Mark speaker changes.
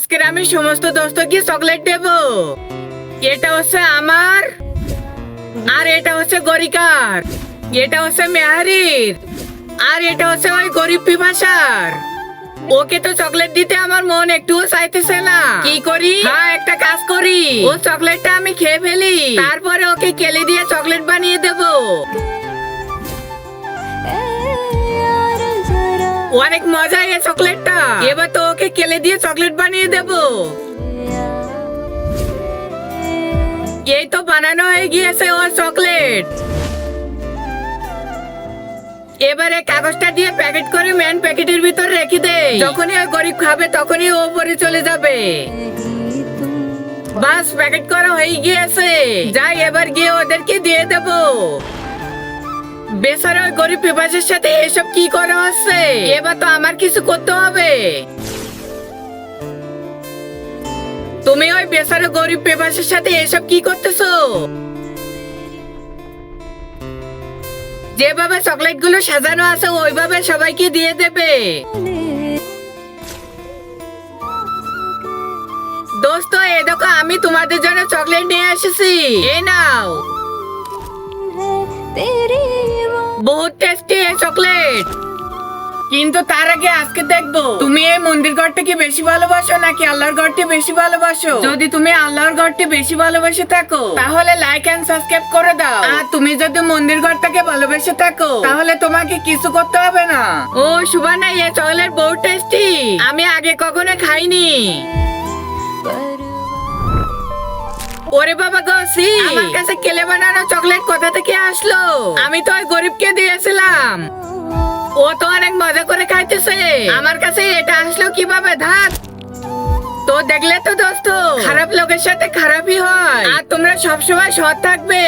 Speaker 1: আজকের আমি সমস্ত দোস্তকে চকলেট দেব। এটা হচ্ছে আমার, আর এটা হচ্ছে গরিকার, এটা হচ্ছে মেহারির, আর এটা হচ্ছে ওই গরিব পিপাসার। ওকে তো চকলেট দিতে আমার মন একটুও চাইতেছে না। কি করি? হ্যাঁ, একটা কাজ করি, ও চকলেটটা আমি খেয়ে ফেলি, তারপরে ওকে কেলি দিয়ে চকলেট বানিয়ে দেব। অনেক মজা এই চকলেটটা। এবার তো ওকে কেলে দিয়ে চকলেট বানিয়ে দেব। এই তো বানানো হয়ে গিয়েছে ওর চকলেট। এবারে কাগজটা দিয়ে প্যাকেট করে মেন প্যাকেটের ভিতর রেখে দে। যখনই ওই গরিব খাবে তখনই ও পরে চলে যাবে। বাস, প্যাকেট করা হয়ে গিয়েছে। যাই, এবার গিয়ে ওদেরকে দিয়ে দেব। বেচারা ওই গরিব পিপাসের সাথে এসব কি করা হচ্ছে? এবার তো আমার কিছু করতে হবে। তুমি ওই বেচারা গরিব পিপাসের সাথে এসব কি করতেছো? যেভাবে চকলেট গুলো সাজানো আছে ওইভাবে সবাইকে দিয়ে দেবে। দোস্ত, এই দেখো আমি তোমাদের জন্য চকলেট নিয়ে এসেছি, এই নাও। বহুত টেস্টি এই চকলেট। কিন্তু তার আগে আজকে দেখবো তুমি এই মন্দির ঘরটাকে বেশি ভালোবাসো নাকি আল্লাহর ঘরটি বেশি ভালোবাসো। যদি তুমি আল্লাহর ঘরটি বেশি ভালোবেসে থাকো তাহলে লাইক এন্ড সাবস্ক্রাইব করে দাও। আর তুমি যদি মন্দির ঘরটাকে ভালোবেসে থাকো তাহলে তোমাকে কিছু করতে হবে না। ও সুবানা, এই চকলেট বহুত টেস্টি, আমি আগে কখনো খাইনি। ওরে বাবা গসি, আমার কাছে কেলে বানানো চকলেট কোথা থেকে আসলো? আমি তো ওই গরিবকে দিয়েছিলাম, ও তো অনেক মজা করে খাইতেছে। আমার কাছে এটা আসলো কিভাবে? ধাত। তো দেখলে তো দোস্ত, খারাপ লোকের সাথে খারাপই হয়। আর তোমরা সবসময় সৎ থাকবে।